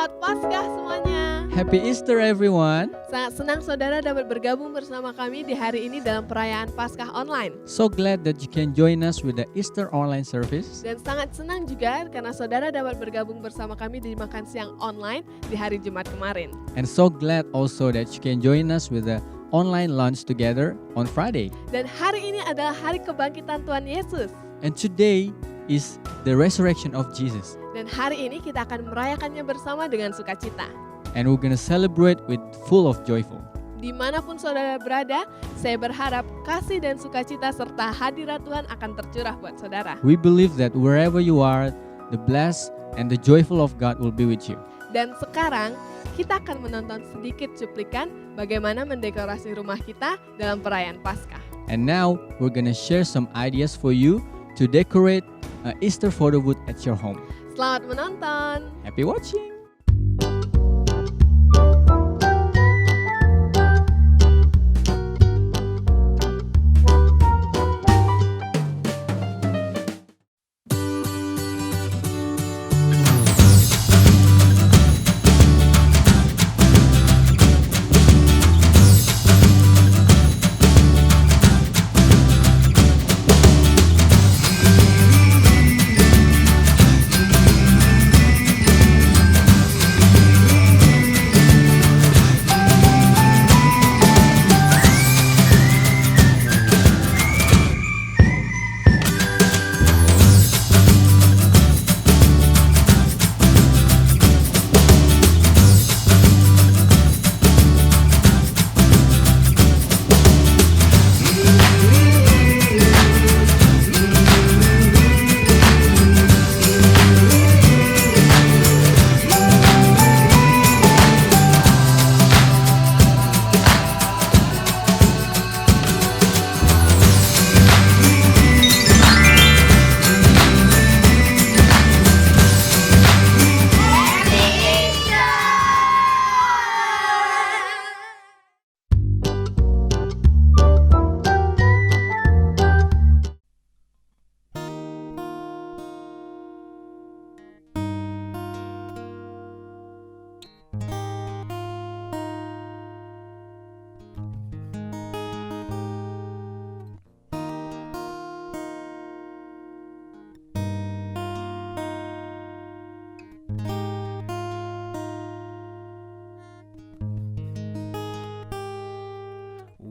Selamat Paskah semuanya. Happy Easter everyone. Sangat senang saudara dapat bergabung bersama kami di hari ini dalam perayaan Paskah online. So glad that you can join us with the Easter online service. Dan sangat senang juga karena saudara dapat bergabung bersama kami di makan siang online di hari Jumat kemarin. And so glad also that you can join us with the online lunch together on Friday. Dan hari ini adalah hari kebangkitan Tuhan Yesus. And today is the resurrection of Jesus. Dan hari ini kita akan merayakannya bersama dengan sukacita. And we're going to celebrate with full of joyful. Dimanapun saudara berada, saya berharap kasih dan sukacita serta hadirat Tuhan akan tercurah buat saudara. We believe that wherever you are, the blessed and the joyful of God will be with you. Dan sekarang kita akan menonton sedikit cuplikan bagaimana mendekorasi rumah kita dalam perayaan Paskah. And now we're going to share some ideas for you to decorate an Easter photo booth at your home. Selamat menonton. Happy watching!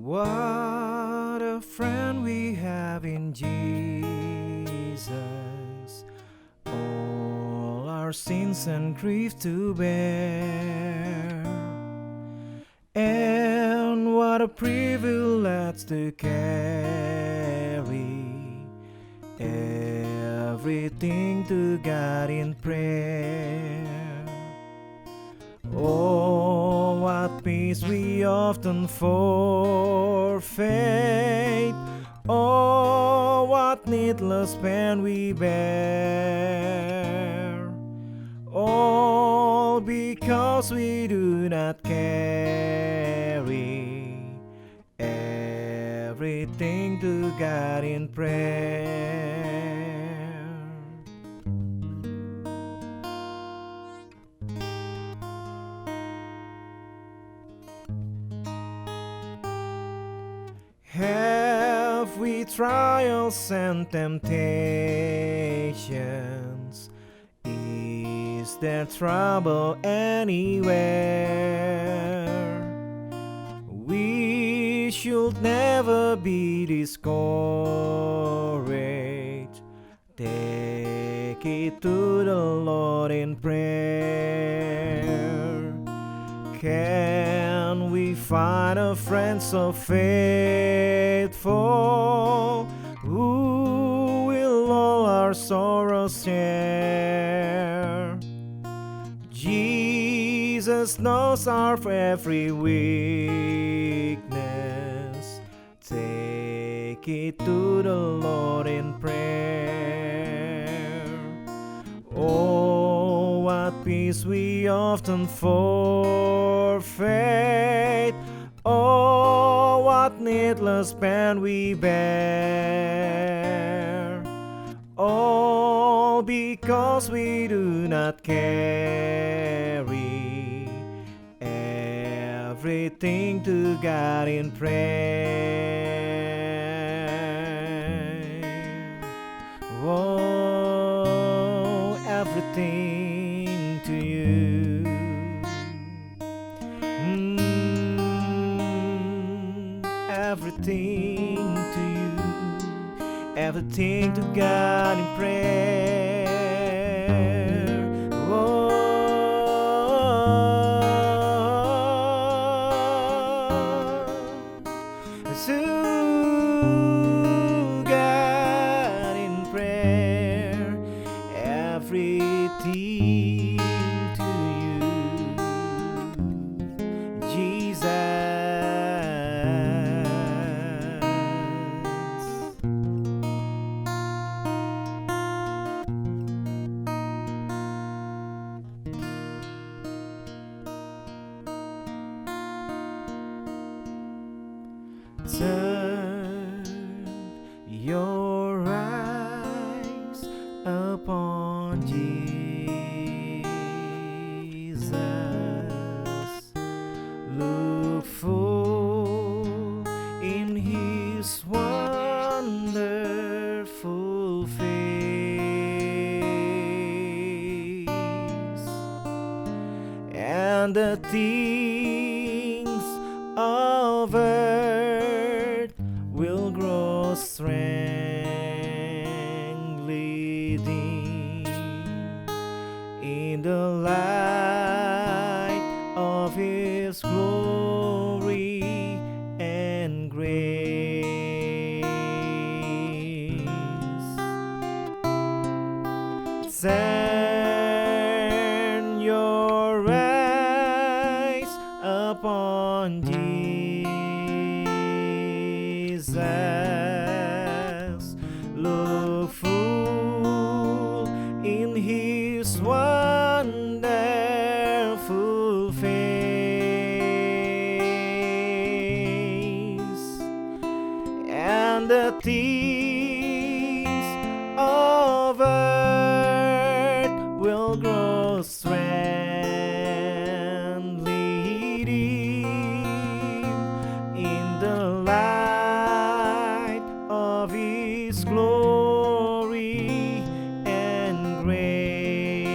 What a friend we have in Jesus, all our sins and grief to bear, and what a privilege to carry everything to God in prayer. Oh, what peace we often forfeit. Oh, what needless pain we bear. All because we do not carry everything to God in prayer. Have we trials and temptations? Is there trouble anywhere? We should never be discouraged. Take it to the Lord in prayer. Can we find a friend so faithful, who will all our sorrows share? Jesus knows our every weakness. Take it to the Lord in prayer. Oh, what peace we often forfeit. Oh, what needless pain we bear. All because we do not carry everything to God in prayer. Oh, everything to you. Everything to you. Everything to God in prayer. Oh, to God in prayer. Everything to you, Jesus. Turn your eyes upon Jesus. Look full in His wonderful face, and the things of earth will grow strangely dim in the light of His glory and grace. Turn your eyes upon Jesus. Look full in His wonderful face, and the things of earth will grow strangely dim in the light of His glory and grace.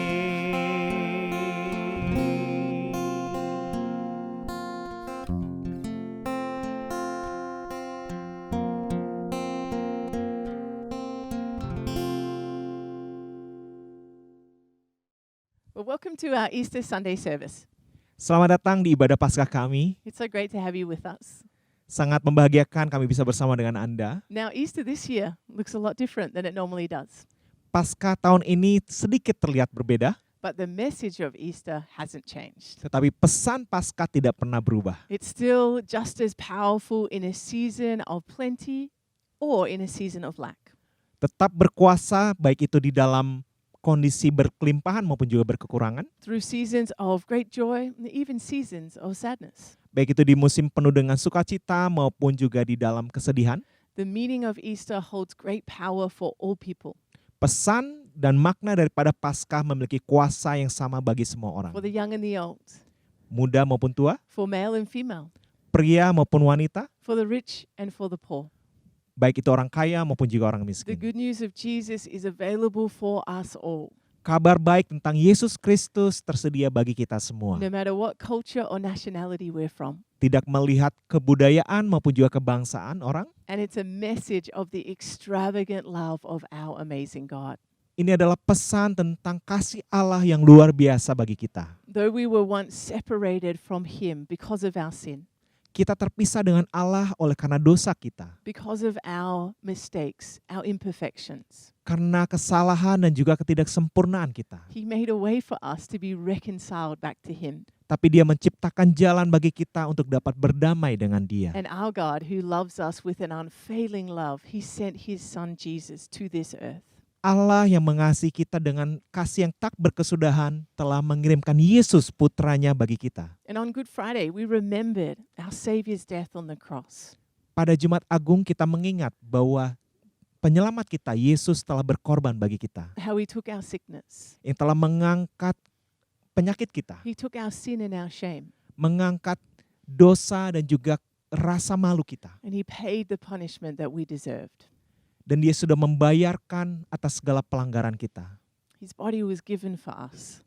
Well, welcome to our Easter Sunday service. Selamat datang di ibadah Paskah kami. It's so great to have you with us. Sangat membahagiakan kami bisa bersama dengan Anda. Now, Easter this year looks a lot different than it normally does, Paskah tahun ini sedikit terlihat berbeda, but the message of Easter hasn't changed. tetapi pesan Paskah tidak pernah berubah. It's still just as powerful in a season of plenty or in a season of lack. Tetap berkuasa baik itu di dalam kondisi berkelimpahan maupun juga berkekurangan, Through seasons of great joy and even seasons of sadness. baik itu di musim penuh dengan sukacita maupun juga di dalam kesedihan. The meaning of Easter holds great power for all people, Pesan dan makna daripada Paskah memiliki kuasa yang sama bagi semua orang, for the young and the old, muda maupun tua, for male and female, pria maupun wanita, for the rich and for the poor. baik itu orang kaya maupun juga orang The miskin. good news of Jesus is available for us all, Kabar baik tentang Yesus Kristus tersedia bagi kita semua. no matter what culture or nationality we're from. Tidak melihat kebudayaan maupun juga kebangsaan orang. And it's a message of the extravagant love of our amazing God. Ini adalah pesan tentang kasih Allah yang luar biasa bagi kita. Though we were once separated from Him because of our sin, Kita terpisah dengan Allah oleh karena dosa kita, because of our mistakes, our imperfections, karena kesalahan dan juga ketidaksempurnaan kita. He made a way for us to be reconciled back to Him. Tapi Dia menciptakan jalan bagi kita untuk dapat berdamai dengan Dia. And our God, who loves us with an unfailing love, He sent His Son Jesus to this earth. Allah yang mengasihi kita dengan kasih yang tak berkesudahan telah mengirimkan Yesus putranya bagi kita. And on Good Friday, we remembered our Savior's death on the cross. Pada Jumat Agung kita mengingat bahwa penyelamat kita, Yesus, telah berkorban bagi kita. How He took our sickness. Yang telah mengangkat penyakit kita, He took our sin and our shame. mengangkat dosa dan juga rasa malu kita. And he paid the punishment that we deserved. Dan dia sudah membayarkan atas segala pelanggaran kita. His body was given for us.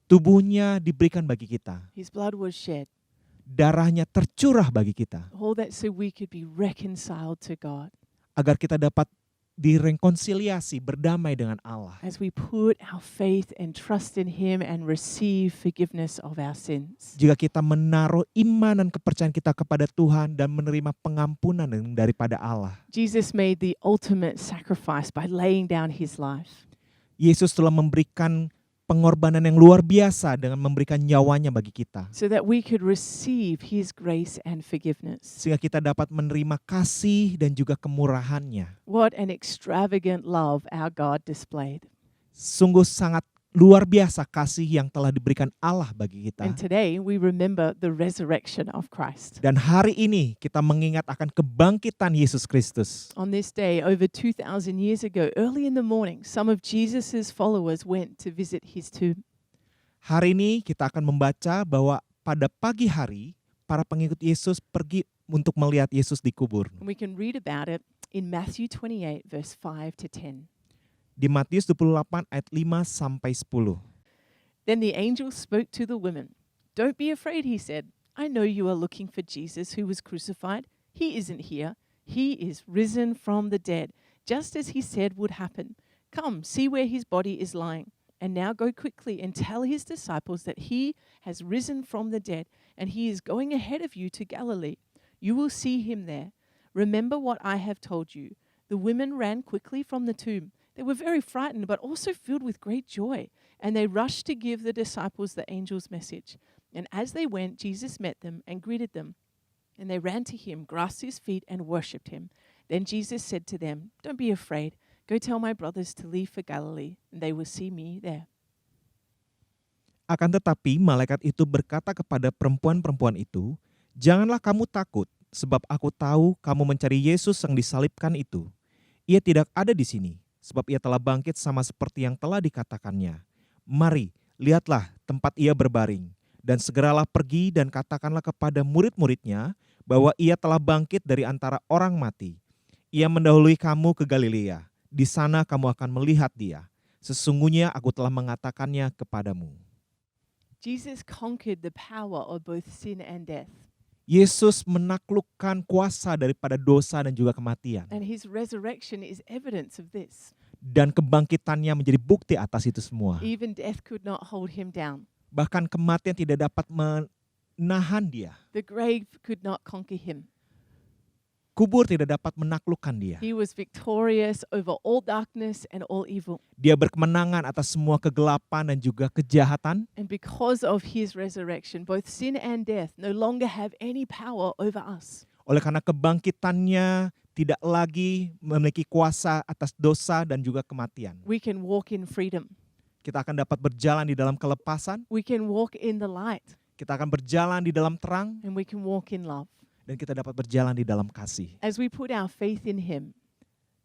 Tubuhnya diberikan bagi kita. His blood was shed. Darahnya tercurah bagi kita. All that so we could be reconciled to God. Agar kita dapat direkonsiliasi, berdamai dengan Allah. As we put our faith and trust in him and receive forgiveness of our sins. Jika kita menaruh iman dan kepercayaan kita kepada Tuhan dan menerima pengampunan daripada Allah. Jesus made the ultimate sacrifice by laying down his life. Yesus telah memberikan pengorbanan yang luar biasa dengan memberikan nyawanya bagi kita. So that we could receive his grace and forgiveness. Sehingga kita dapat menerima kasih dan juga kemurahannya. What an extravagant love our God displayed. Sungguh sangat luar biasa kasih yang telah diberikan Allah bagi kita. And today we remember the resurrection of Christ. Dan hari ini kita mengingat akan kebangkitan Yesus Kristus. On this day, over 2,000 years ago, early in the morning, some of Jesus' followers went to visit his tomb. Hari ini kita akan membaca bahwa pada pagi hari, para pengikut Yesus pergi untuk melihat Yesus dikubur. And we can read about it in Matthew 28, verse 5 to 10. Di Matius 28 ayat 5 sampai 10. Then the angel spoke to the women. Don't be afraid, he said. I know you are looking for Jesus who was crucified. He isn't here. He is risen from the dead, just as he said would happen. Come, see where his body is lying. And now go quickly and tell his disciples that he has risen from the dead, and he is going ahead of you to Galilee. You will see him there. Remember what I have told you. The women ran quickly from the tomb. They were very frightened, but also filled with great joy. And they rushed to give the disciples the angel's message. And as they went, Jesus met them and greeted them. And they ran to him, grasped his feet, and worshipped him. Then Jesus said to them, Don't be afraid. Go tell my brothers to leave for Galilee, and they will see me there. Akan tetapi malaikat itu berkata kepada perempuan-perempuan itu, Janganlah kamu takut, sebab aku tahu kamu mencari Yesus yang disalibkan itu. Ia tidak ada di sini, sebab ia telah bangkit sama seperti yang telah dikatakannya. Mari, lihatlah tempat ia berbaring, dan segeralah pergi dan katakanlah kepada murid-muridnya bahwa ia telah bangkit dari antara orang mati. Ia mendahului kamu ke Galilea, di sana kamu akan melihat dia. Sesungguhnya aku telah mengatakannya kepadamu. Jesus conquered the power of both sin and death. Yesus menaklukkan kuasa daripada dosa dan juga kematian. And his resurrection is evidence of this. Dan kebangkitannya menjadi bukti atas itu semua. Even death could not hold him down. Bahkan kematian tidak dapat menahan dia. The grave could not conquer him. Kubur tidak dapat menaklukkan dia. He was victorious over all darkness and all evil. Dia berkemenangan atas semua kegelapan dan juga kejahatan. And because of his resurrection, both sin and death no longer have any power over us. Oleh karena kebangkitannya tidak lagi memiliki kuasa atas dosa dan juga kematian. We can walk in freedom. Kita akan dapat berjalan di dalam kelepasan. We can walk in the light. Kita akan berjalan di dalam terang. And we can walk in love. Dan kita dapat berjalan di dalam kasih. As we put our faith in him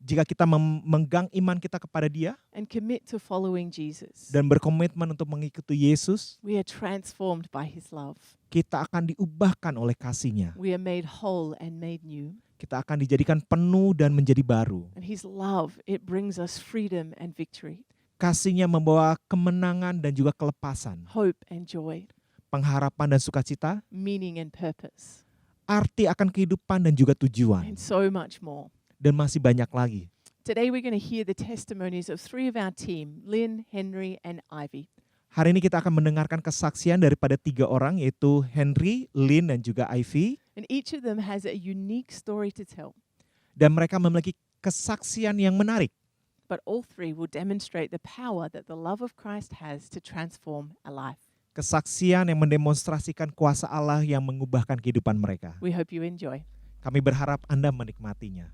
Jika kita memegang iman kita kepada dia and commit to following Jesus, dan berkomitmen untuk mengikuti Yesus, we are transformed by his love. kita akan diubahkan oleh kasih-Nya. We are made whole and made new. Kita akan dijadikan penuh dan menjadi baru. And his love, it brings us freedom and victory, Kasih-Nya membawa kemenangan dan juga kelepasan, hope and joy, pengharapan dan sukacita, meaning and purpose, arti akan kehidupan dan juga tujuan, and so much more. dan masih banyak lagi. Today we're going to hear the testimonies of three of our team, Lynn, Henry, and Ivy. Hari ini kita akan mendengarkan kesaksian daripada 3 orang, yaitu Henry, Lynn, dan juga Ivy. And each of them has a unique story to tell. Dan mereka memiliki kesaksian yang menarik. But all three will demonstrate the power that the love of Christ has to transform a life. Kesaksian yang mendemonstrasikan kuasa Allah yang mengubahkan kehidupan mereka. We hope you enjoy. Kami berharap Anda menikmatinya.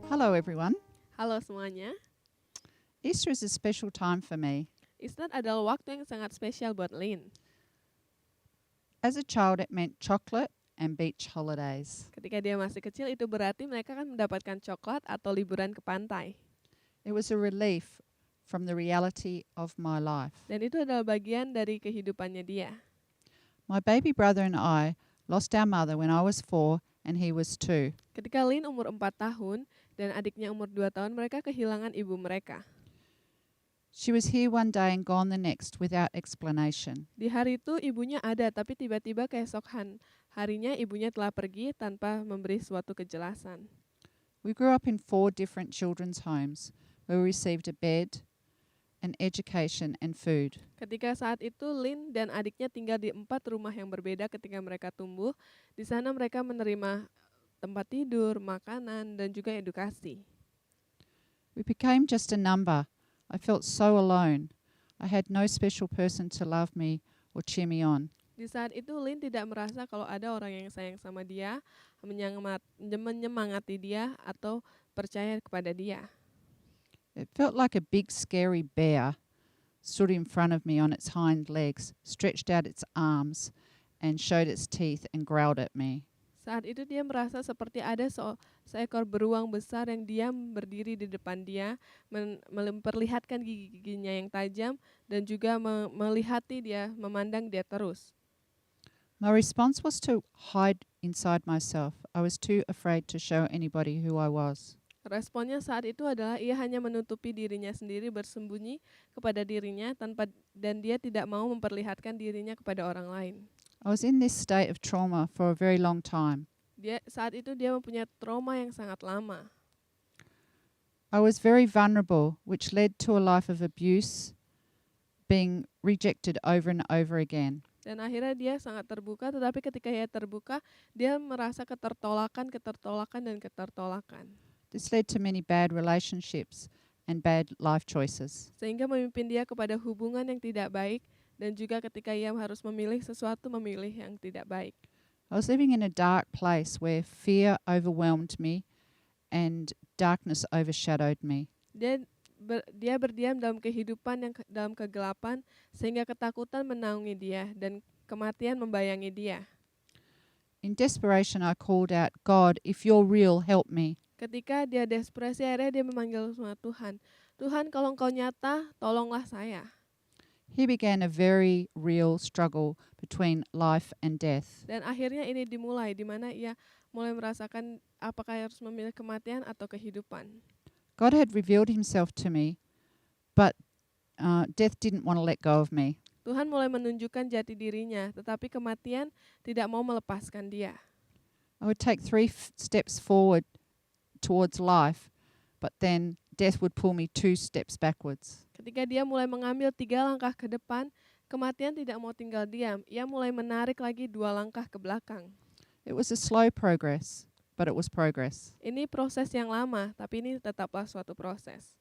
Hello, everyone. Halo semuanya. Easter is a special time for me. Islam adalah waktu yang sangat spesial buat Lynn. As a child, it meant chocolate and beach holidays. Ketika dia masih kecil itu berarti mereka kan mendapatkan coklat atau liburan ke pantai. It was a relief from the reality of my life. Dan itu adalah bagian dari kehidupannya dia. My baby brother and I lost our mother when I was 4 and he was 2. Ketika Lin umur 4 tahun dan adiknya umur 2 tahun, mereka kehilangan ibu mereka. She was here one day and gone the next without explanation. Di hari itu ibunya ada, tapi tiba-tiba keesokan harinya ibunya telah pergi tanpa memberi suatu kejelasan. We grew up in 4 different children's homes where we received a bed, an education and food. Ketika saat itu Lin dan adiknya tinggal di 4 rumah yang berbeda ketika mereka tumbuh. Di sana mereka menerima tempat tidur, makanan, dan juga edukasi. We became just a number. I felt so alone. I had no special person to love me or cheer me on. Di saat itu Lin tidak merasa kalau ada orang yang sayang sama dia, menyemangati dia, atau percaya kepada dia. It felt like a big scary bear stood in front of me on its hind legs, stretched out its arms and showed its teeth and growled at me. Saat itu dia merasa seperti ada seekor beruang besar yang diam berdiri di depan dia, memperlihatkan gigi-giginya yang tajam dan juga melihati dia, memandang dia terus. My response was to hide inside myself. I was too afraid to show anybody who I was. Responnya saat itu adalah ia hanya menutupi dirinya sendiri, bersembunyi kepada dirinya dan dia tidak mau memperlihatkan dirinya kepada orang lain. I was in this state of trauma for a very long time. Saat itu dia mempunyai trauma yang sangat lama. I was very vulnerable, which led to a life of abuse, being rejected over and over again. Dan akhirnya dia sangat terbuka, tetapi ketika ia terbuka, dia merasa ketertolakan, This led to many bad relationships and bad life choices. Sehingga memimpin dia kepada hubungan yang tidak baik, dan juga ketika ia harus memilih sesuatu, memilih yang tidak baik. I was living in a dark place where fear overwhelmed me and darkness overshadowed me. Dia berdiam dalam kehidupan yang dalam kegelapan, sehingga ketakutan menaungi dia dan kematian membayangi dia. In desperation, I called out, God, if you're real, help me. Ketika dia desperasi, akhirnya dia memanggil sama Tuhan. Tuhan, kalau Engkau nyata, tolonglah saya. He began a very real struggle between life and death. Dan akhirnya ini dimulai, di mana ia mulai merasakan apakah harus memilih kematian atau kehidupan. God had revealed himself to me, but death didn't want to let go of me. Tuhan mulai menunjukkan jati dirinya, tetapi kematian tidak mau melepaskan dia. I would take 3 steps forward towards life, but then death would pull me 2 steps backwards. Ketika dia mulai mengambil 3 langkah ke depan, kematian tidak mau tinggal diam. Ia mulai menarik lagi 2 langkah ke belakang. It was a slow progress, but it was progress. Ini proses yang lama, tapi ini tetaplah suatu proses.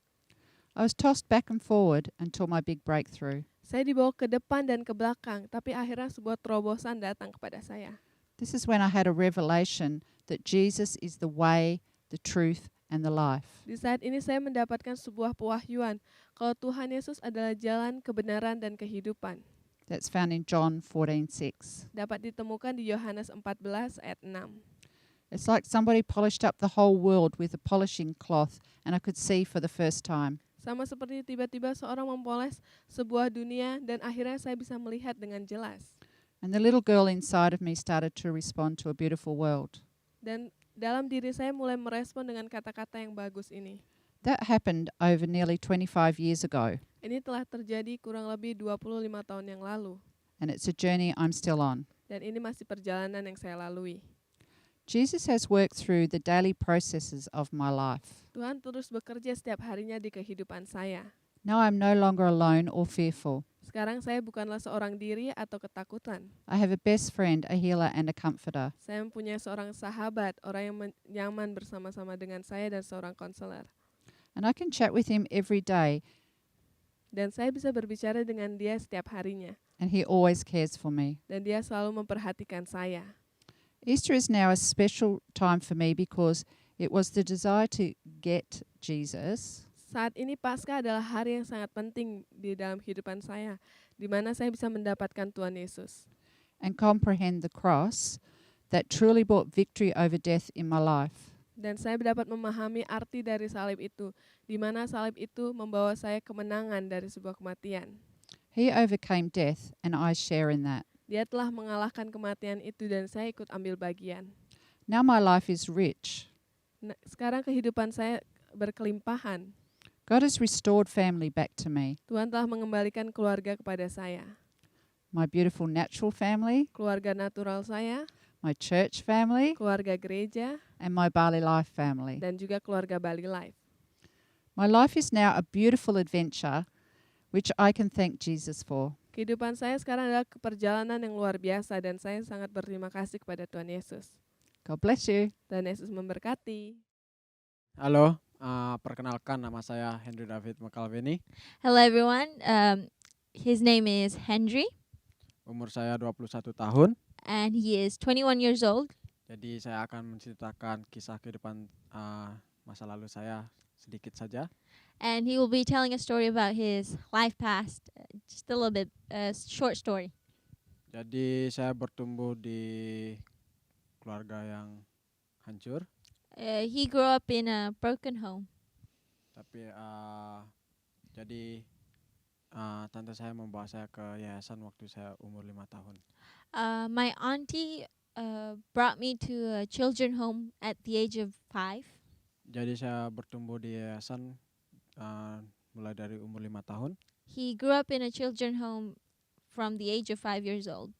I was tossed back and forward until my big breakthrough. Saya dibawa ke depan dan ke belakang, tapi akhirnya sebuah terobosan datang kepada saya. This is when I had a revelation that Jesus is the way, the truth, and the life. Di saat ini saya mendapatkan sebuah pewahyuan kalau Tuhan Yesus adalah jalan, kebenaran, dan kehidupan. That's found in John 14:6. Dapat ditemukan di Yohanes 14 ayat 6. It's like somebody polished up the whole world with a polishing cloth and I could see for the first time. Sama seperti tiba-tiba seorang mempoles sebuah dunia dan akhirnya saya bisa melihat dengan jelas. And the little girl inside of me started to respond to a beautiful world. Dan dalam diri saya mulai merespon dengan kata-kata yang bagus ini. That happened over nearly 25 years ago, Ini telah terjadi kurang lebih 25 tahun yang lalu. and it's a journey I'm still on. Dan ini masih perjalanan yang saya lalui. Jesus has worked through the daily processes of my life. Tuhan terus bekerja setiap harinya di kehidupan saya. Now I'm no longer alone or fearful. Sekarang saya bukanlah seorang diri atau ketakutan. I have a best friend, a healer, and a comforter. Saya mempunyai seorang sahabat, orang yang nyaman bersama-sama dengan saya dan seorang konselor. And I can chat with him every day, Dan saya bisa berbicara dengan dia setiap harinya. and he always cares for me. Dan dia selalu memperhatikan saya. Easter is now a special time for me because it was the desire to get Jesus, Saat ini Paskah adalah hari yang sangat penting di dalam kehidupan saya, di mana saya bisa mendapatkan Tuhan Yesus and comprehend the cross that truly brought victory over death in my life. Dan saya dapat memahami arti dari salib itu, di mana salib itu membawa saya kemenangan dari sebuah kematian. He overcame death, and I share in that. Dia telah mengalahkan kematian itu dan saya ikut ambil bagian. Now my life is rich. Nah, sekarang kehidupan saya berkelimpahan. God has restored family back to me. Tuhan telah mengembalikan keluarga kepada saya. My beautiful natural family, Keluarga natural saya, my church family, keluarga gereja, and my Bali Life family. dan juga keluarga Bali Life. My life is now a beautiful adventure, which I can thank Jesus for. Kehidupan saya sekarang adalah perjalanan yang luar biasa dan saya sangat berterima kasih kepada Tuhan Yesus. God bless you. Dan Yesus memberkati. Halo, perkenalkan nama saya Henry David McAlveni. Hello, everyone. His name is Henry, Umur saya 21 tahun. and he is 21 years old. Jadi saya akan menceritakan kisah kehidupan masa lalu saya sedikit saja. And he will be telling a story about his life past, just a little bit, short story. Jadi saya bertumbuh di keluarga yang hancur. He grew up in a broken home. Tapi jadi tante saya membawa saya ke yayasan waktu saya umur 5 tahun. My auntie brought me to a children home at the age of 5. Jadi saya bertumbuh di yayasan mulai dari umur 5 tahun. He grew up in a children home from the age of 5 years old.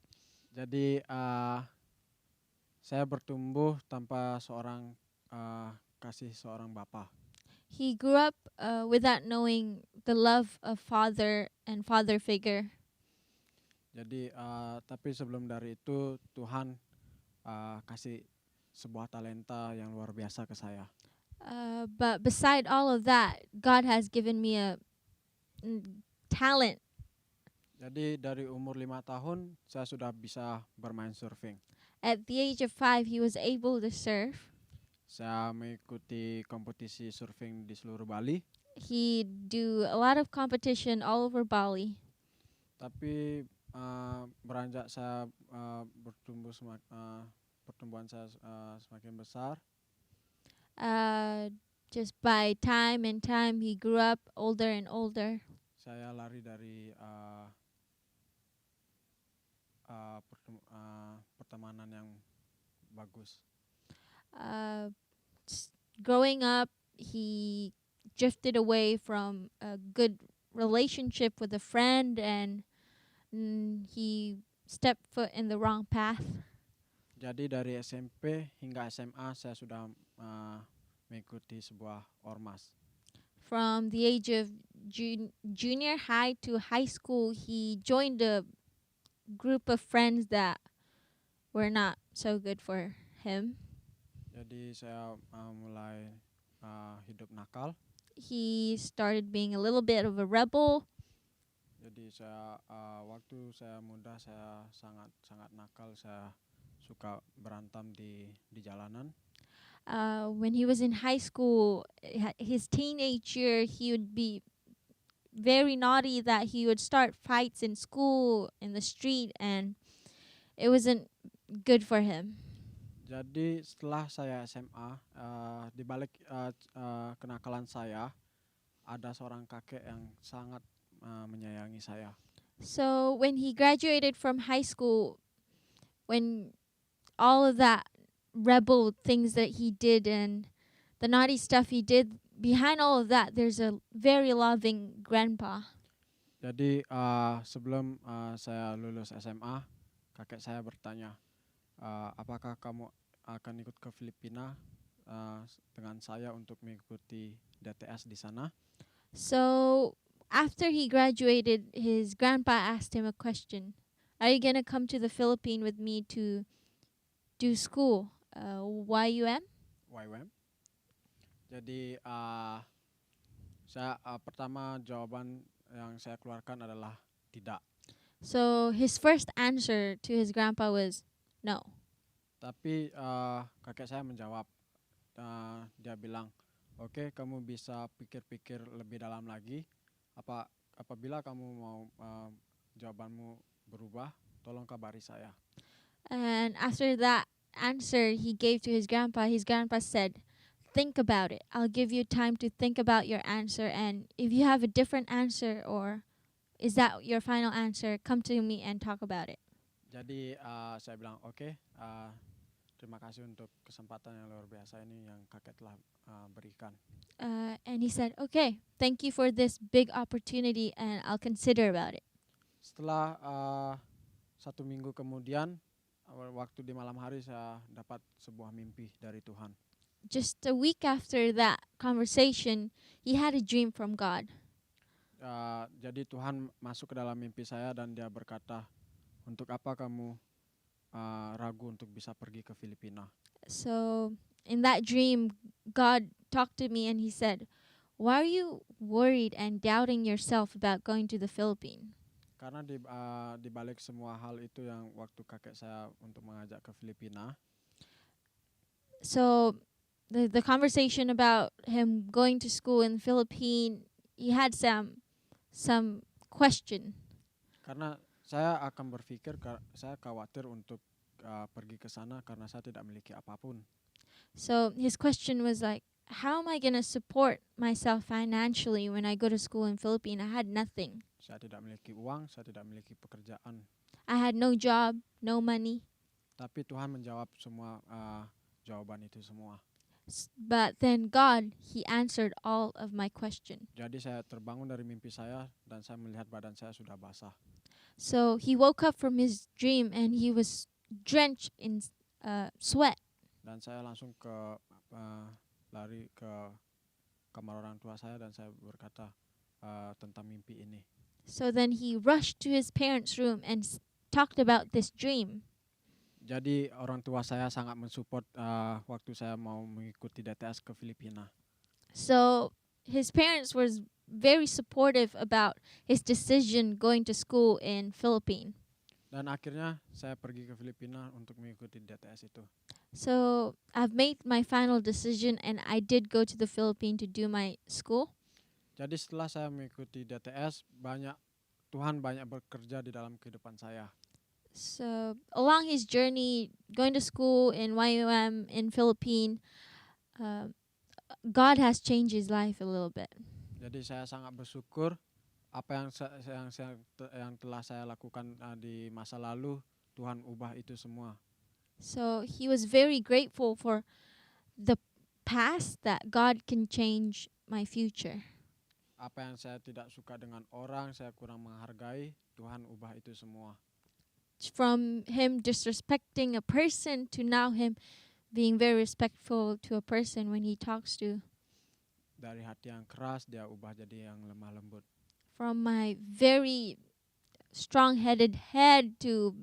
Jadi saya bertumbuh tanpa seorang kasih seorang bapa. He grew up without knowing the love of father and father figure. Jadi tapi sebelum dari itu Tuhan kasih sebuah talenta yang luar biasa ke saya. But beside all of that, God has given me a talent. Jadi dari umur 5 tahun saya sudah bisa bermain surfing. At the age of 5, he was able to surf. Saya mengikuti kompetisi surfing di seluruh Bali. He do a lot of competition all over Bali. Tapi beranjak saya pertumbuhan saya semakin besar. Just by time and time, he grew up older and older. Saya lari dari pertemanan yang bagus. Growing up, he drifted away from a good relationship with a friend, and he stepped foot in the wrong path. Jadi dari SMP hingga SMA saya sudah mengikuti sebuah ormas. From the age of junior high to high school, he joined a group of friends that were not so good for him. Jadi saya mulai hidup nakal. He started being a little bit of a rebel. Jadi saya waktu saya muda saya sangat nakal. Saya suka berantem di jalanan. When he was in high school, his teenage year, he would be very naughty, that he would start fights in school, in the street, and it wasn't good for him. Jadi setelah saya SMA, di balik kenakalan saya, ada seorang kakek yang sangat menyayangi saya. So when he graduated from high school, when all of that rebel things that he did and the naughty stuff he did, behind all of that, there's a very loving grandpa. Jadi sebelum saya lulus SMA, kakek saya bertanya, apakah kamu akan ikut ke Filipina dengan saya untuk mengikuti DTS di sana? So after he graduated, his grandpa asked him a question. Are you going to come to the Philippines with me to do school? YUM? YWM. Jadi saya pertama jawaban yang saya keluarkan adalah tidak. So his first answer to his grandpa was no. Tapi kakek saya menjawab, dia bilang, oke, kamu bisa pikir-pikir lebih dalam lagi. Apabila kamu mau jawabanmu berubah, tolong kabari saya. And after that answer he gave to his grandpa said, think about it. I'll give you time to think about your answer, and if you have a different answer or is that your final answer, come to me and talk about it. Jadi saya bilang oke, terima kasih untuk kesempatan yang luar biasa ini yang kakek telah berikan. And he said, okay, thank you for this big opportunity and I'll consider about it. Setelah 1 minggu kemudian, waktu di malam hari saya dapat sebuah mimpi dari Tuhan. Just a week after that conversation, he had a dream from God. Jadi Tuhan masuk ke dalam mimpi saya dan dia berkata, untuk apa kamu ragu untuk bisa pergi ke Filipina? So in that dream, God talked to me and he said, why are you worried and doubting yourself about going to the Philippines? Karena di balik semua hal itu yang waktu kakek saya untuk mengajak ke Filipina, So the conversation about him going to school in Philippines, he had some question. karena saya akan berpikir saya khawatir untuk pergi ke sana karena saya tidak memiliki apapun. So his question was like, how am I going to support myself financially when I go to school in Philippines? I had nothing. Saya tidak memiliki uang, saya tidak memiliki pekerjaan. I had no job, no money. Tapi Tuhan menjawab semua jawaban itu semua. But then God, he answered all of my question. Jadi saya terbangun dari mimpi saya dan saya melihat badan saya sudah basah. So he woke up from his dream and he was drenched in sweat. Dan saya langsung lari ke kamar orang tua saya dan saya berkata tentang mimpi ini. So then he rushed to his parents' room and talked about this dream. Jadi orang tua saya sangat mensupport waktu saya mau mengikuti DTS ke Filipina. So his parents was very supportive about his decision going to school in Philippines. Dan akhirnya saya pergi ke Filipina untuk mengikuti DTS itu. So I've made my final decision and I did go to the Philippines to do my school. Jadi setelah saya mengikuti DTS, Tuhan banyak bekerja di dalam kehidupan saya. So along his journey, going to school in YUM in Philippines, God has changed his life a little bit. Jadi saya sangat bersyukur apa yang telah saya lakukan di masa lalu, Tuhan ubah itu semua. So he was very grateful for the past that God can change my future. Apa yang saya tidak suka dengan orang, saya kurang menghargai, Tuhan ubah itu semua. From him disrespecting a person to now him being very respectful to a person when he talks to. Dari hati yang keras, dia ubah jadi yang lemah lembut. From my very strong-headed head to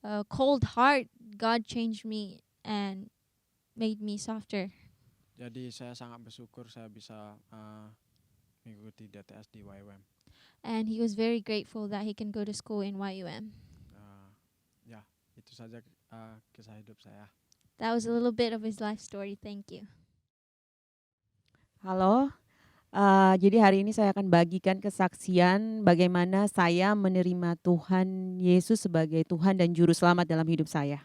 a cold heart, God changed me and made me softer. Jadi saya sangat bersyukur saya bisa mengikuti DTS di YUM. And he was very grateful that he can go to school in YUM. Ya, itu saja kisah hidup saya. That was a little bit of his life story. Thank you. Halo, jadi hari ini saya akan bagikan kesaksian bagaimana saya menerima Tuhan Yesus sebagai Tuhan dan Juru Selamat dalam hidup saya.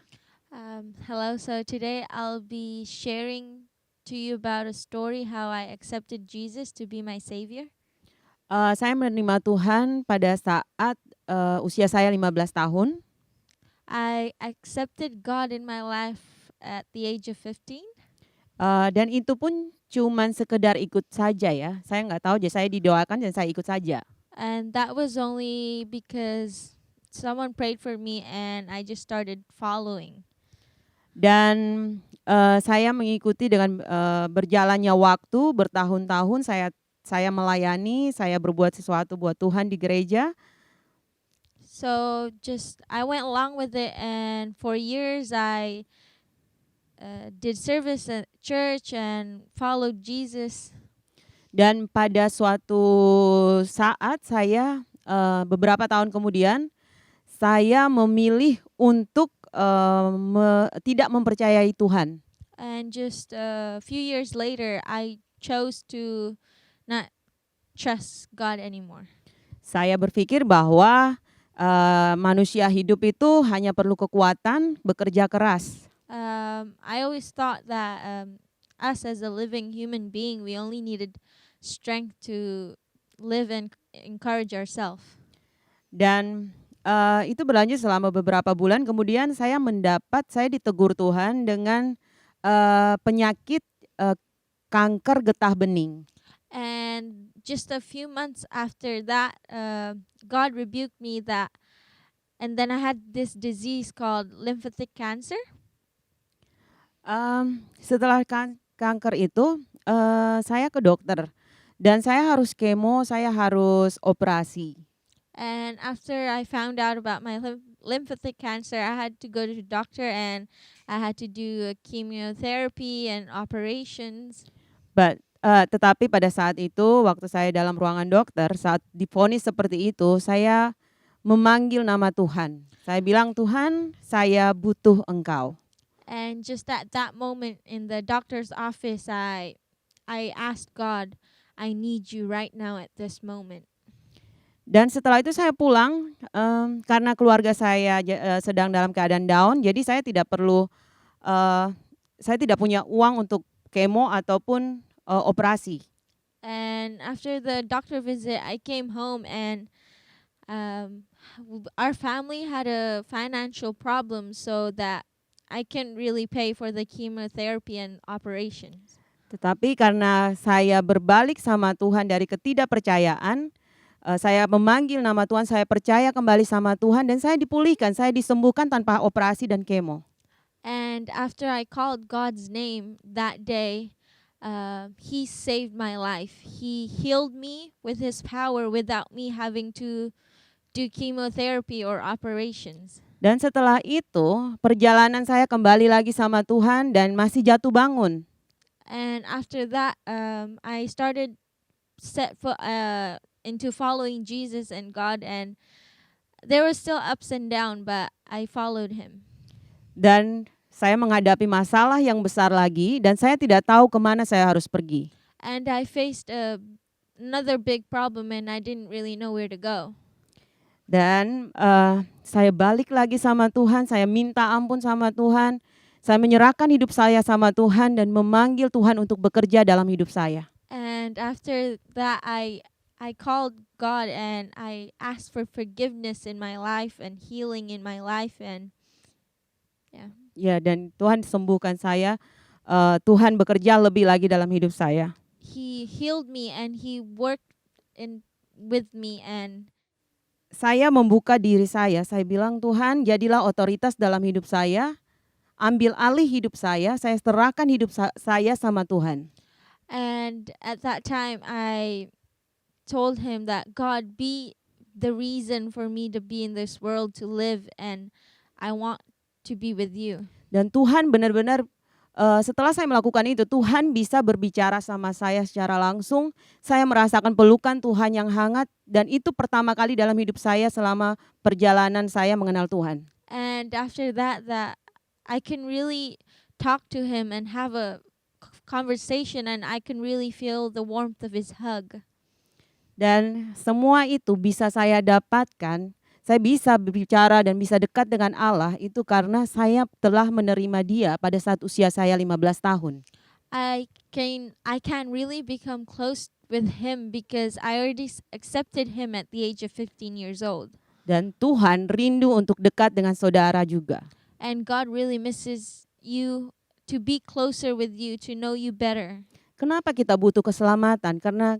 Hello, so today I'll be sharing to you about a story how I accepted Jesus to be my Savior. Saya menerima Tuhan pada saat usia saya 15 tahun. I accepted God in my life at the age of 15. Dan itu pun cuman sekedar ikut saja ya. Saya nggak tahu, jadi saya didoakan dan saya ikut saja. And that was only because someone prayed for me and I just started following. Dan saya mengikuti dengan berjalannya waktu, bertahun-tahun saya melayani, saya berbuat sesuatu buat Tuhan di gereja. So I went along with it, and for years I did service at church and followed Jesus. Dan pada suatu saat saya beberapa tahun kemudian saya memilih untuk tidak mempercayai Tuhan. And just a few years later, I chose to not trust God anymore. Saya berpikir bahwa manusia hidup itu hanya perlu kekuatan, bekerja keras. I always thought that us as a living human being, we only needed strength to live and encourage ourselves. Dan itu berlanjut selama beberapa bulan, kemudian saya ditegur Tuhan dengan penyakit kanker getah bening. And just a few months after that, God rebuked me that, and then I had this disease called lymphatic cancer. Setelah kanker itu, saya ke dokter dan saya harus kemo, saya harus operasi. And after I found out about my lymphatic cancer, I had to go to the doctor and I had to do chemotherapy and operations. Tetapi pada saat itu, waktu saya dalam ruangan dokter, saat divonis seperti itu, saya memanggil nama Tuhan. Saya bilang, Tuhan, saya butuh Engkau. And just at that moment in the doctor's office, I asked God, I need you right now at this moment. Dan setelah itu saya pulang, karena keluarga saya sedang dalam keadaan down, jadi saya tidak punya uang untuk kemo ataupun operasi. And after the doctor visit, I came home and our family had a financial problem so that I can't really pay for the chemotherapy and operations. Tetapi karena saya berbalik sama Tuhan dari ketidakpercayaan, saya memanggil nama Tuhan, saya percaya kembali sama Tuhan dan saya dipulihkan, saya disembuhkan tanpa operasi dan kemo. And after I called God's name that day, He saved my life. He healed me with His power without me having to do chemotherapy or operations. Dan setelah itu, perjalanan saya kembali lagi sama Tuhan dan masih jatuh bangun. And after that, I started into following Jesus and God, and there were still ups and downs, but I followed Him. Dan saya menghadapi masalah yang besar lagi dan saya tidak tahu kemana saya harus pergi. And I faced another big problem and I didn't really know where to go. Dan saya balik lagi sama Tuhan, saya minta ampun sama Tuhan, saya menyerahkan hidup saya sama Tuhan dan memanggil Tuhan untuk bekerja dalam hidup saya. And after that, I called God and I asked for forgiveness in my life and healing in my life, and yeah. Ya, dan Tuhan sembuhkan saya. Tuhan bekerja lebih lagi dalam hidup saya. He healed me and He worked with me, and saya membuka diri saya bilang, Tuhan, jadilah otoritas dalam hidup saya, ambil alih hidup saya serahkan hidup saya sama Tuhan. And at that time, I told Him that, God, be the reason for me to be in this world, to live, and I want to be with you. Dan Tuhan benar-benar setelah saya melakukan itu, Tuhan bisa berbicara sama saya secara langsung. Saya merasakan pelukan Tuhan yang hangat dan itu pertama kali dalam hidup saya selama perjalanan saya mengenal Tuhan. And after that I can really talk to Him and have a conversation, and I can really feel the warmth of His hug. Dan semua itu bisa saya dapatkan. Saya bisa berbicara dan bisa dekat dengan Allah itu karena saya telah menerima Dia pada saat usia saya 15 tahun. I can really become close with Him because I already accepted Him at the age of 15 years old. Dan Tuhan rindu untuk dekat dengan saudara juga. And God really misses you, to be closer with you, to know you better. Kenapa kita butuh keselamatan? Karena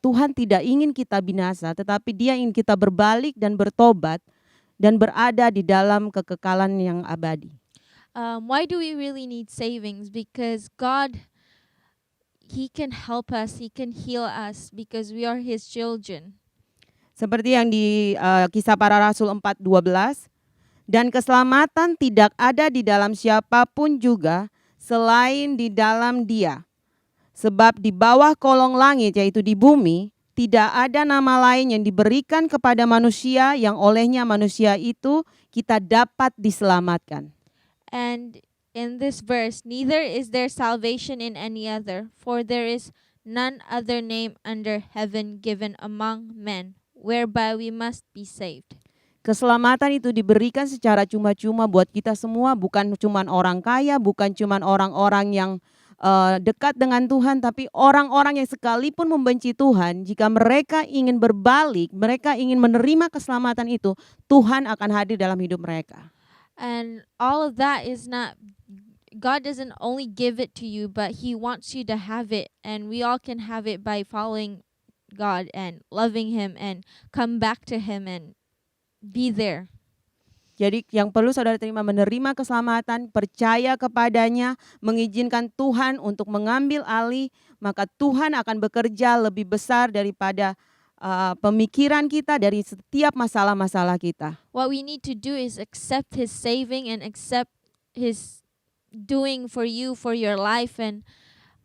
Tuhan tidak ingin kita binasa, tetapi Dia ingin kita berbalik dan bertobat dan berada di dalam kekekalan yang abadi. Why do we really need savings? Because God, He can help us, He can heal us because we are His children. Seperti yang di Kisah Para Rasul 4:12, dan keselamatan tidak ada di dalam siapapun juga selain di dalam Dia. Sebab di bawah kolong langit, yaitu di bumi, tidak ada nama lain yang diberikan kepada manusia yang olehnya manusia itu kita dapat diselamatkan. And in this verse, neither is there salvation in any other, for there is none other name under heaven given among men, whereby we must be saved. Keselamatan itu diberikan secara cuma-cuma buat kita semua, bukan cuma orang kaya, bukan cuma orang-orang yang dekat dengan Tuhan, tapi orang-orang yang sekalipun membenci Tuhan, jika mereka ingin berbalik, mereka ingin menerima keselamatan itu, Tuhan akan hadir dalam hidup mereka. And all of that is not, God doesn't only give it to you, but He wants you to have it. And we all can have it by following God and loving Him and come back to Him and be there. Jadi yang perlu saudara terima, menerima keselamatan, percaya kepadanya, mengizinkan Tuhan untuk mengambil alih, maka Tuhan akan bekerja lebih besar daripada pemikiran kita, dari setiap masalah-masalah kita. What we need to do is accept His saving and accept His doing for you, for your life, and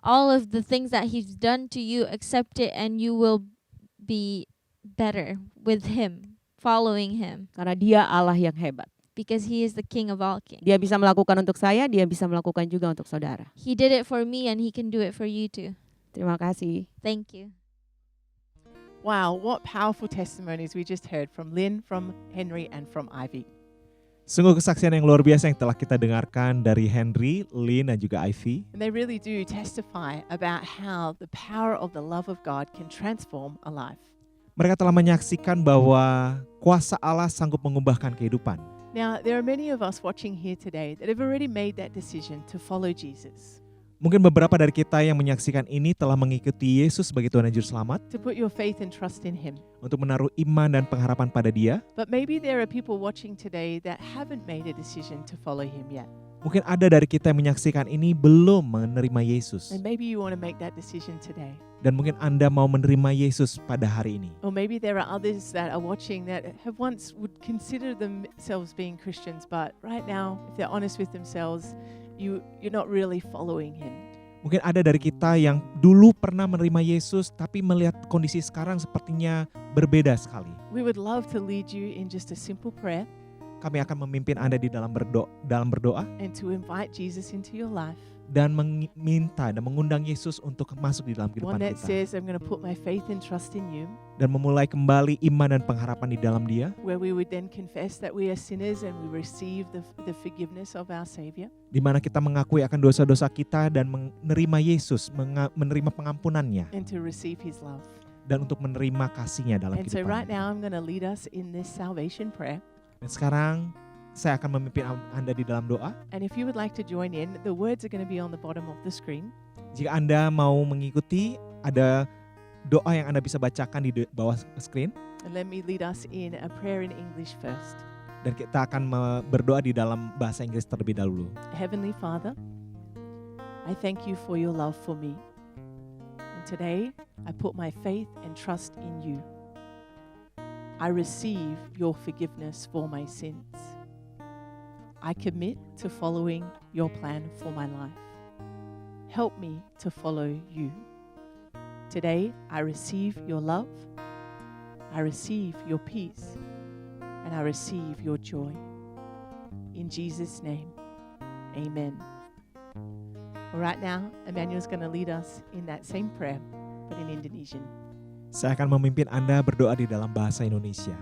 all of the things that He's done to you. Accept it and you will be better with Him, following Him. Karena dia Allah yang hebat. Because He is the King of all kings. Dia bisa melakukan untuk saya, dia bisa melakukan juga untuk saudara. He did it for me and He can do it for you too. Terima kasih. Thank you. Wow, what powerful testimonies we just heard from Lynn, from Henry, and from Ivy. Sungguh kesaksian yang luar biasa yang telah kita dengarkan dari Henry, Lynn, dan juga Ivy. And they really do testify about how the power of the love of God can transform a life. Mereka telah menyaksikan bahwa kuasa Allah sanggup mengubahkan kehidupan. Now, there are many of us watching here today that have already made that decision to follow Jesus, Mungkin beberapa dari kita yang menyaksikan ini telah mengikuti Yesus sebagai Tuhan dan Juru Selamat, to put your faith and trust in Him. untuk menaruh iman dan pengharapan pada Dia. But maybe there are people watching today that haven't made a decision to follow Him yet. Mungkin ada dari kita yang menyaksikan ini belum menerima Yesus. And maybe you want to make that decision today. Dan mungkin Anda mau menerima Yesus pada hari ini. Or maybe there are others that are watching that have once would consider themselves being Christians, but right now, if they're honest with themselves, you're not really following Him. Mungkin ada dari kita yang dulu pernah menerima Yesus, tapi melihat kondisi sekarang sepertinya berbeda sekali. We would love to lead you in just a simple prayer Kami akan memimpin Anda di dalam berdoa and to invite Jesus into your life. dan meminta dan mengundang Yesus untuk masuk di dalam One kehidupan that kita. says, I'm going to put my faith and trust in you, Dan memulai kembali iman dan pengharapan di dalam Dia, where we would then confess that we are sinners and we receive the forgiveness of our Savior. di mana kita mengakui akan dosa-dosa kita dan menerima Yesus, menerima pengampunannya, And to receive His love. dan untuk menerima kasih-Nya dalam And so kehidupan. right now I'm going to lead us in this salvation prayer. Dan sekarang saya akan memimpin Anda di dalam doa. And if you would like to join in, the words are going to be on the bottom of the screen. Jika Anda mau mengikuti, ada doa yang Anda bisa bacakan di bawah screen. And let me lead us in a prayer in English first. Dan kita akan berdoa di dalam bahasa Inggris terlebih dahulu. Heavenly Father, I thank you for your love for me. And today I put my faith and trust in you. I receive your forgiveness for my sins. I commit to following your plan for my life. Help me to follow you. Today, I receive your love, I receive your peace, and I receive your joy. In Jesus' name, amen. All right, now, Emmanuel's going to lead us in that same prayer, but in Indonesian. Saya akan memimpin Anda berdoa di dalam bahasa Indonesia.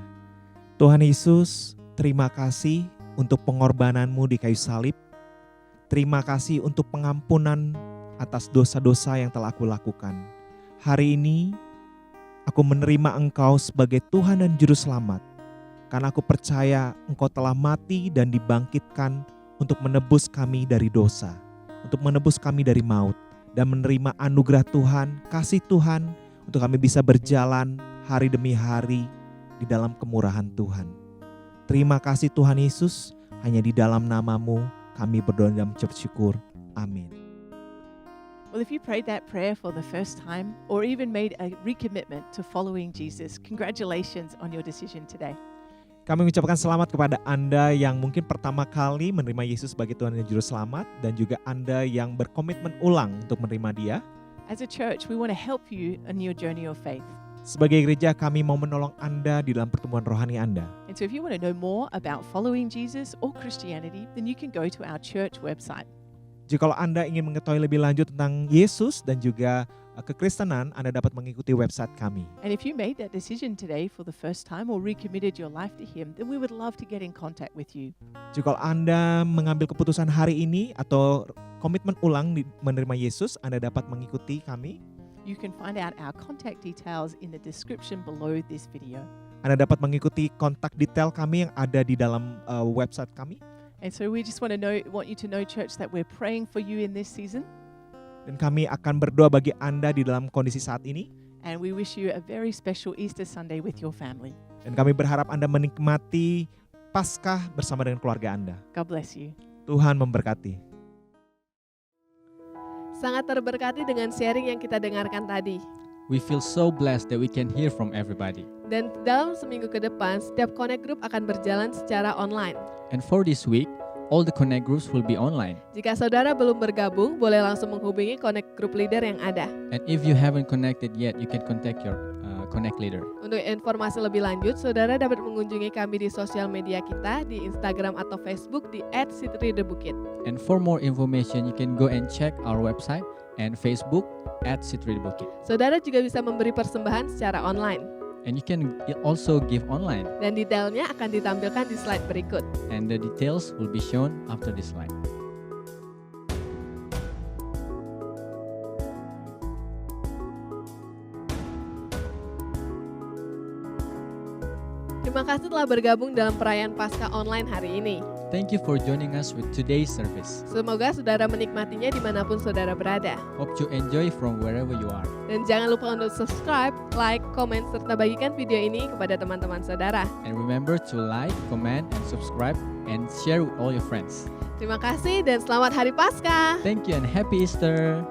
Tuhan Yesus, terima kasih untuk pengorbananmu di kayu salib. Terima kasih untuk pengampunan atas dosa-dosa yang telah aku lakukan. Hari ini, aku menerima Engkau sebagai Tuhan dan Juru Selamat. Karena aku percaya Engkau telah mati dan dibangkitkan untuk menebus kami dari dosa. Untuk menebus kami dari maut. Dan menerima anugerah Tuhan, kasih Tuhan, untuk kami bisa berjalan hari demi hari di dalam kemurahan Tuhan. Terima kasih Tuhan Yesus, hanya di dalam nama-Mu kami berdoa dan mengucap syukur. Amin. Well, if you prayed that prayer for the first time or even made a recommitment to following Jesus, congratulations on your decision today. Kami mengucapkan selamat kepada Anda yang mungkin pertama kali menerima Yesus sebagai Tuhan dan Juru Selamat, dan juga Anda yang berkomitmen ulang untuk menerima Dia. As a church, we want to help you on your journey of faith. Sebagai gereja, kami mau menolong Anda di dalam pertumbuhan rohani Anda. And so if you want to know more about following Jesus or Christianity, then you can go to our church website. Jikalau Anda ingin mengetahui lebih lanjut tentang Yesus dan juga kekristenan, Anda dapat mengikuti website kami. And if you made that decision today for the first time or recommitted your life to Him, then we would love to get in contact with you. Jikalau Anda mengambil keputusan hari ini atau komitmen ulang menerima Yesus, Anda dapat mengikuti kami. You can find out our contact details in the description below this video. Anda dapat mengikuti kontak detail kami yang ada di dalam website kami. And so we just want you to know, church, that we're praying for you in this season. Dan kami akan berdoa bagi Anda di dalam kondisi saat ini. And we wish you a very special Easter Sunday with your family. Dan kami berharap Anda menikmati Paskah bersama dengan keluarga Anda. God bless you. Tuhan memberkati. Sangat terberkati dengan sharing yang kita dengarkan tadi. We feel so blessed that we can hear from everybody. Dan dalam seminggu ke depan, setiap Connect Group akan berjalan secara online. And for this week, all the Connect groups will be online. Jika saudara belum bergabung, boleh langsung menghubungi Connect Group Leader yang ada. And if you haven't connected yet, you can contact your Connect leader. Untuk informasi lebih lanjut, saudara dapat mengunjungi kami di sosial media kita, di Instagram atau Facebook di @Citridebukit. And for more information, you can go and check our website and Facebook @Citridebukit. Saudara juga bisa memberi persembahan secara online. And you can also give online. Dan detailnya akan ditampilkan di slide berikut. And the details will be shown after this slide. Terima kasih telah bergabung dalam perayaan Paskah online hari ini. Thank you for joining us with today's service. Semoga saudara menikmatinya dimanapun saudara berada. Hope you enjoy from wherever you are. Dan jangan lupa untuk subscribe, like, komen, serta bagikan video ini kepada teman-teman saudara. And remember to like, comment, and subscribe, and share with all your friends. Terima kasih dan selamat Hari Paskah. Thank you and happy Easter!